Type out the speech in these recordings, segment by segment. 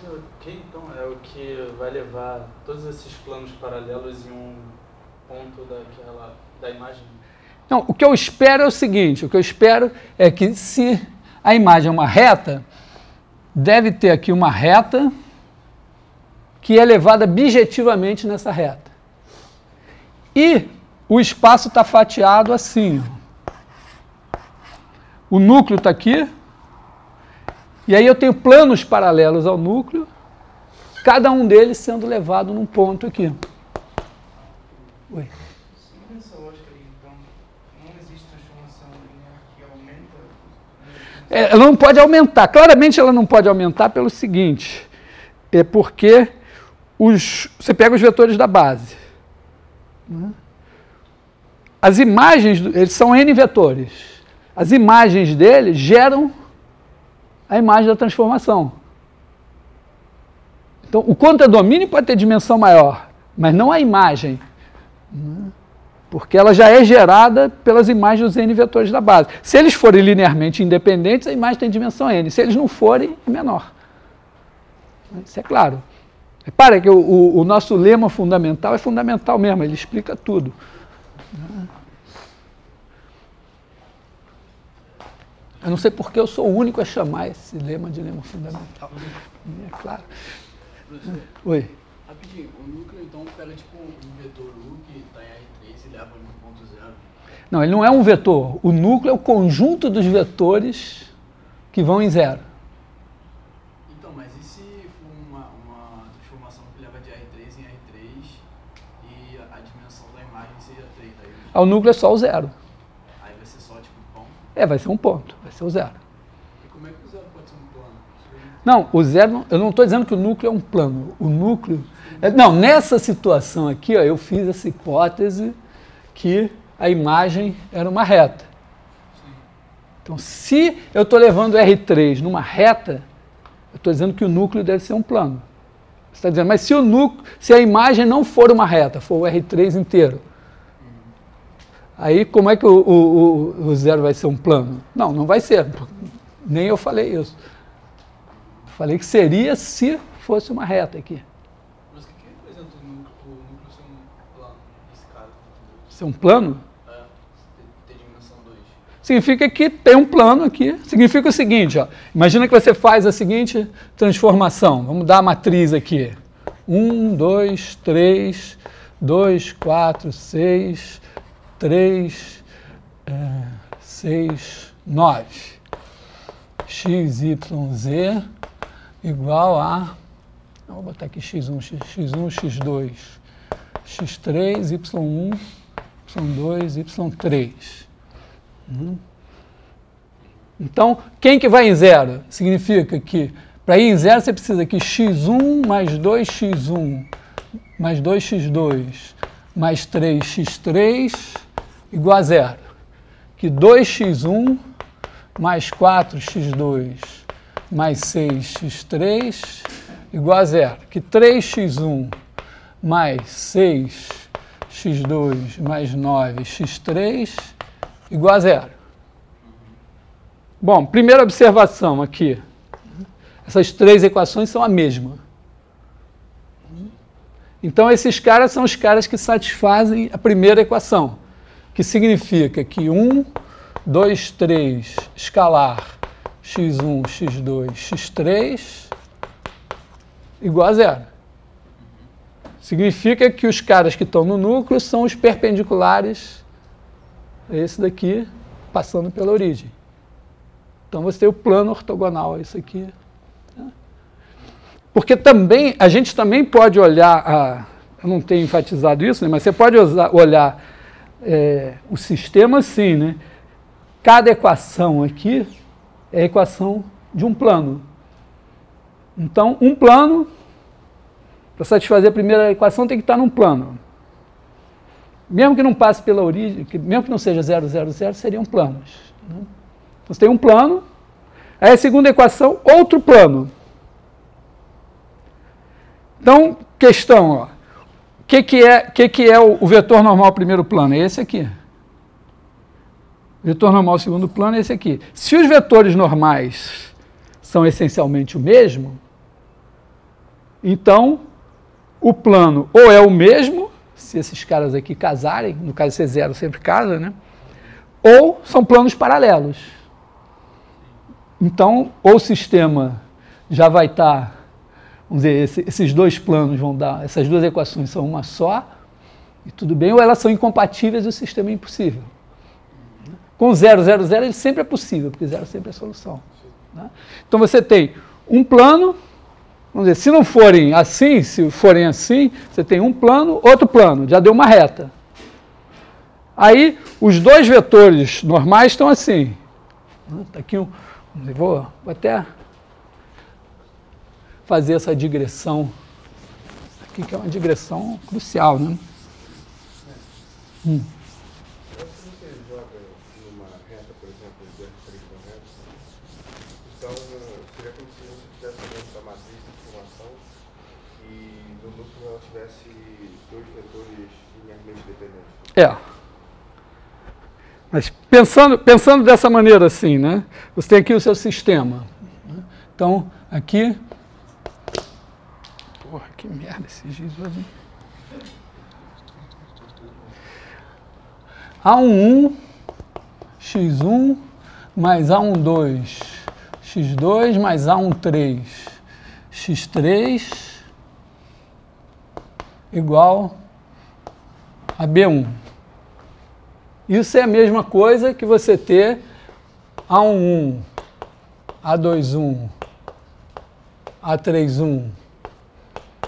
ok, então é o que vai levar todos esses planos paralelos em um ponto da imagem? Não, o que eu espero é o seguinte, o que eu espero é que se a imagem é uma reta, deve ter aqui uma reta que é levada objetivamente nessa reta. E o espaço está fatiado assim. O núcleo está aqui, e aí eu tenho planos paralelos ao núcleo, cada um deles sendo levado num ponto aqui. Oi. Ela não pode aumentar. Claramente ela não pode aumentar pelo seguinte, é porque você pega os vetores da base. As imagens, eles são N vetores. As imagens deles geram a imagem da transformação. Então, o contradomínio pode ter dimensão maior, mas não a imagem. Porque ela já é gerada pelas imagens dos N vetores da base. Se eles forem linearmente independentes, a imagem tem dimensão N. Se eles não forem, é menor. Isso é claro. Repara que o nosso lema fundamental é fundamental mesmo, ele explica tudo. Eu não sei porque eu sou o único a chamar esse lema de lema fundamental. É claro. Professor, Oi. rapidinho, o núcleo então pega tipo um vetor U que está em R3 e leva ele no ponto zero. Não, ele não é um vetor. O núcleo é o conjunto dos vetores que vão em zero. Então, mas e se for uma transformação que leva de R3 em R3 e a dimensão da imagem seja 3? O núcleo é só o zero. Aí vai ser só tipo um ponto? Vai ser um ponto, vai ser o zero. E como é que o zero pode ser um plano? Não, o zero, eu não estou dizendo que o núcleo é um plano. O núcleo... Não, nessa situação aqui, ó, eu fiz essa hipótese que a imagem era uma reta. Então, se eu estou levando R3 numa reta, eu estou dizendo que o núcleo deve ser um plano. Você está dizendo, mas se a imagem não for uma reta, for o R3 inteiro, aí como é que o zero vai ser um plano? Não, não vai ser. Nem eu falei isso. Eu falei que seria se fosse uma reta aqui. Mas o que representa o núcleo ser um plano nesse caso? Ser um plano? Ter dimensão 2. Significa que tem um plano aqui. Significa o seguinte, ó, imagina que você faz a seguinte transformação. Vamos dar a matriz aqui. 1, 2, 3, 2, 4, 6, 3, 6, 9. X, Y, Z igual a... Vou botar aqui x1, x2, x3, y1, y2, y3. Então, quem que vai em zero? Significa que para ir em zero você precisa que x1 mais 2x1 mais 2x2 mais 3x3 igual a zero. Que 2x1 mais 4x2 mais 6x3 igual a zero. Que 3x1 mais 6x2 mais 9x3 igual a zero. Bom, primeira observação aqui. Essas três equações são a mesma. Então, esses caras são os caras que satisfazem a primeira equação, que significa que 1, 2, 3, escalar, x1, x2, x3, igual a zero. Significa que os caras que estão no núcleo são os perpendiculares a esse daqui, passando pela origem. Então, você tem o plano ortogonal a isso aqui. Porque também, a gente também pode olhar, eu não tenho enfatizado isso, né, mas você pode olhar o sistema assim, né? Cada equação aqui é a equação de um plano. Então, um plano, para satisfazer a primeira equação, tem que estar num plano. Mesmo que não passe pela origem, mesmo que não seja 0, 0, 0, seriam planos. Né? Então, você tem um plano, aí a segunda equação, outro plano. Então, questão, ó, o que é o vetor normal primeiro plano? É esse aqui. O vetor normal segundo plano é esse aqui. Se os vetores normais são essencialmente o mesmo, Então, o plano ou é o mesmo, se esses caras aqui casarem, no caso C0 sempre casa, né? Ou são planos paralelos. Então, ou o sistema já vai estar, vamos dizer, esses dois planos vão dar, essas duas equações são uma só, e tudo bem, ou elas são incompatíveis e o sistema é impossível. Com 0, 0, 0, ele sempre é possível, porque 0 sempre é a solução. Né? Então você tem um plano, vamos dizer, se não forem assim, se forem assim, você tem um plano, outro plano, já deu uma reta. Aí, os dois vetores normais estão assim. Está aqui vou até fazer essa digressão aqui, que é uma digressão crucial, né? Se você joga numa reta, por exemplo, de uma reta, então seria como se você estivesse olhando para a matriz de informação e no núcleo ela tivesse dois vetores linearmente dependentes. É. Mas pensando dessa maneira assim, né? Você tem aqui o seu sistema. Então, aqui... Porra, que merda esse giz hoje. A11, x1, mais A12, x2, mais A13, x3, igual a B1. Isso é a mesma coisa que você ter A11, A21, A31,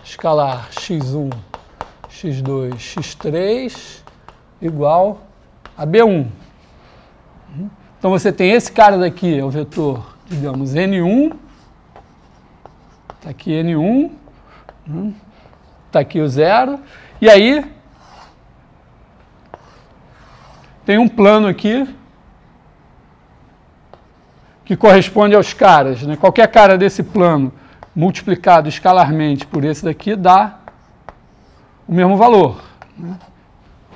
escalar x1, x2, x3, igual a B1. Então você tem esse cara daqui, é o vetor, digamos, N1, está aqui N1, está aqui o 0, e aí tem um plano aqui que corresponde aos caras, né? Qualquer cara desse plano multiplicado escalarmente por esse daqui dá o mesmo valor, né?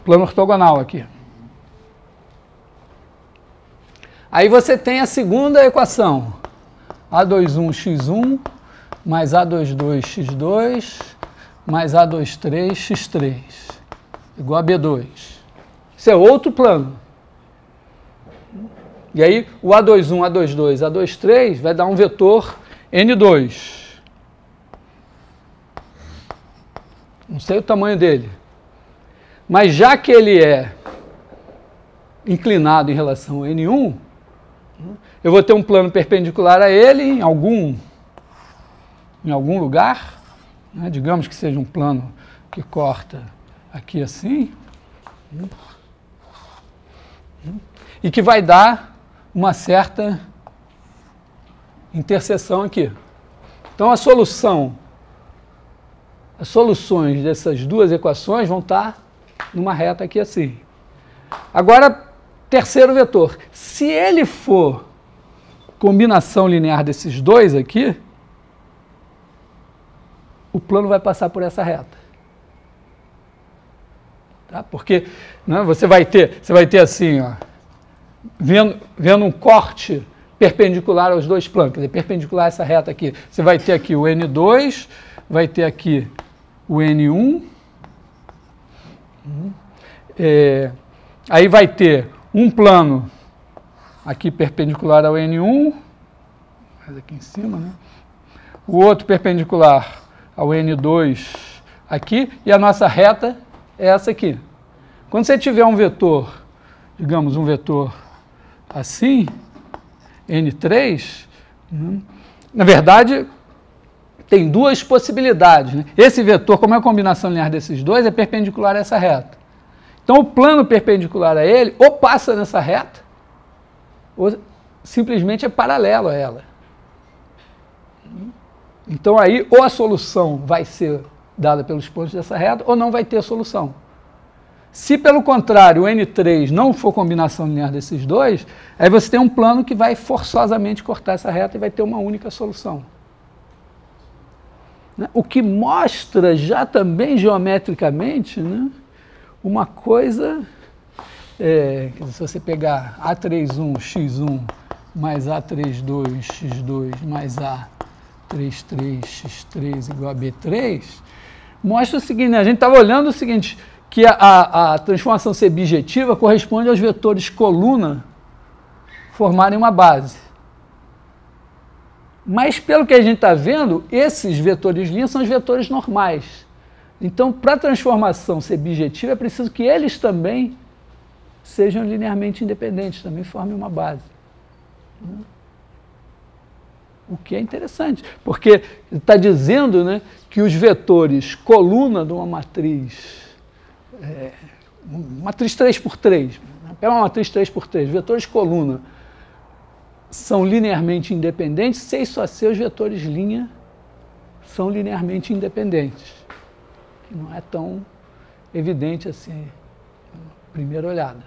Plano ortogonal aqui. Aí você tem a segunda equação, A21x1 mais A22x2 mais A23x3 igual a B2. Isso é outro plano. E aí o A21, A22, A23 vai dar um vetor N2. Não sei o tamanho dele. Mas já que ele é inclinado em relação ao N1, eu vou ter um plano perpendicular a ele em algum lugar, né? Digamos que seja um plano que corta aqui assim, e que vai dar uma certa interseção aqui. Então as soluções dessas duas equações vão estar numa reta aqui assim. Agora, terceiro vetor. Se ele for combinação linear desses dois aqui, o plano vai passar por essa reta. Tá? Porque, né, você vai ter assim, ó, vendo um corte perpendicular aos dois planos, quer dizer, perpendicular a essa reta aqui. Você vai ter aqui o N2, vai ter aqui o N1, aí vai ter um plano aqui perpendicular ao N1, mais aqui em cima, né? O outro perpendicular ao N2 aqui, e a nossa reta é essa aqui. Quando você tiver um vetor, digamos um vetor assim, N3, na verdade, tem duas possibilidades, né? Esse vetor, como é a combinação linear desses dois, é perpendicular a essa reta. Então, o plano perpendicular a ele, ou passa nessa reta, ou simplesmente é paralelo a ela. Então, aí, ou a solução vai ser dada pelos pontos dessa reta, ou não vai ter solução. Se, pelo contrário, o N3 não for combinação linear desses dois, aí você tem um plano que vai forçosamente cortar essa reta e vai ter uma única solução. O que mostra já também geometricamente, né, uma coisa, se você pegar A31x1 mais A32x2 mais 3, 3, x3 igual a B3, mostra o seguinte, né? A gente estava olhando o seguinte, que a transformação ser bijetiva corresponde aos vetores coluna formarem uma base. Mas, pelo que a gente está vendo, esses vetores linha são os vetores normais. Então, para a transformação ser bijetiva, é preciso que eles também sejam linearmente independentes, também formem uma base. O que é interessante, porque está dizendo, né, que os vetores coluna de uma matriz 3x3, é uma matriz 3x3, vetores coluna são linearmente independentes, se e só se os vetores linha são linearmente independentes, que não é tão evidente assim, à primeira olhada.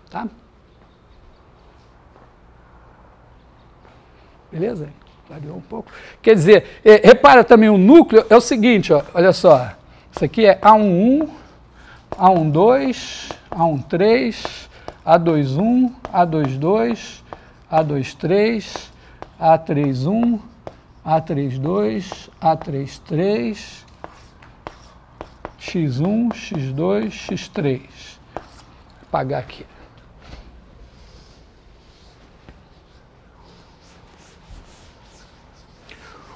Tá? Beleza? Clareou um pouco. Quer dizer, repara também o núcleo, é o seguinte, ó, olha só, isso aqui é A11, A12, A13, A21, A22, A23, A31, A32, A33, X1, X2, X3. Vou apagar aqui.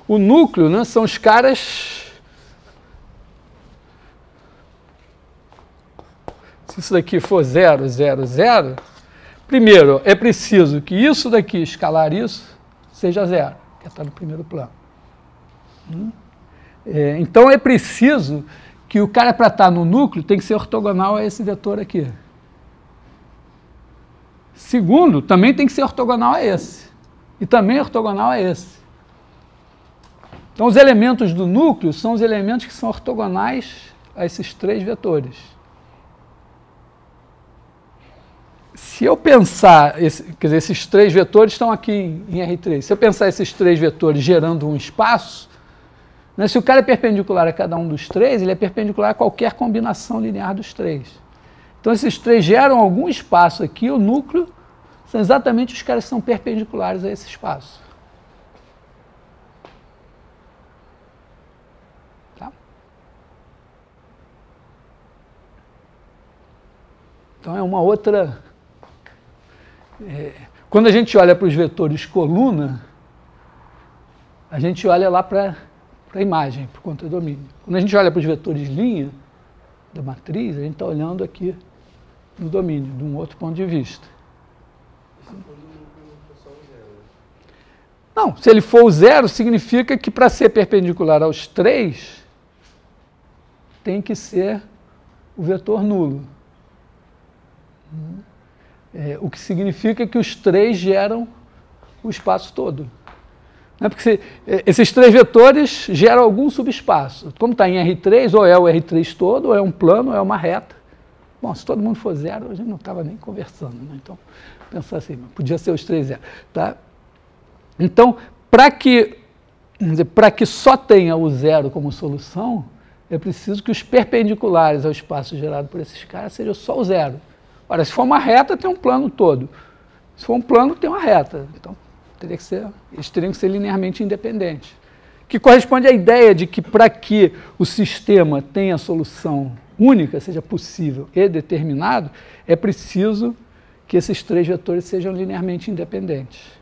O núcleo, né, são os caras... Se isso daqui for 0, 0, 0, primeiro, é preciso que isso daqui, escalar isso, seja 0, que está no primeiro plano. Então, é preciso que o cara, para estar no núcleo, tem que ser ortogonal a esse vetor aqui. Segundo, também tem que ser ortogonal a esse. E também ortogonal a esse. Então, os elementos do núcleo são os elementos que são ortogonais a esses três vetores. Se eu pensar, quer dizer, esses três vetores estão aqui em R3. Se eu pensar esses três vetores gerando um espaço, né, se o cara é perpendicular a cada um dos três, ele é perpendicular a qualquer combinação linear dos três. Então, esses três geram algum espaço aqui, o núcleo são exatamente os caras que são perpendiculares a esse espaço. Tá? Então, é uma outra... quando a gente olha para os vetores coluna, a gente olha lá para a imagem, para o contradomínio. Quando a gente olha para os vetores linha da matriz, a gente está olhando aqui no domínio, de um outro ponto de vista. Não, se ele for o zero, significa que para ser perpendicular aos três, tem que ser o vetor nulo. O que significa que os três geram o espaço todo. Não é porque esses três vetores geram algum subespaço. Como está em R3, ou é o R3 todo, ou é um plano, ou é uma reta. Bom, se todo mundo for zero, a gente não estava nem conversando, né? Então, pensar assim, podia ser os três zeros. Tá? Então, para que só tenha o zero como solução, é preciso que os perpendiculares ao espaço gerado por esses caras sejam só o zero. Ora, se for uma reta, tem um plano todo. Se for um plano, tem uma reta. Então, eles teriam que ser linearmente independentes. Que corresponde à ideia de que, para que o sistema tenha solução única, seja possível e determinado, é preciso que esses três vetores sejam linearmente independentes.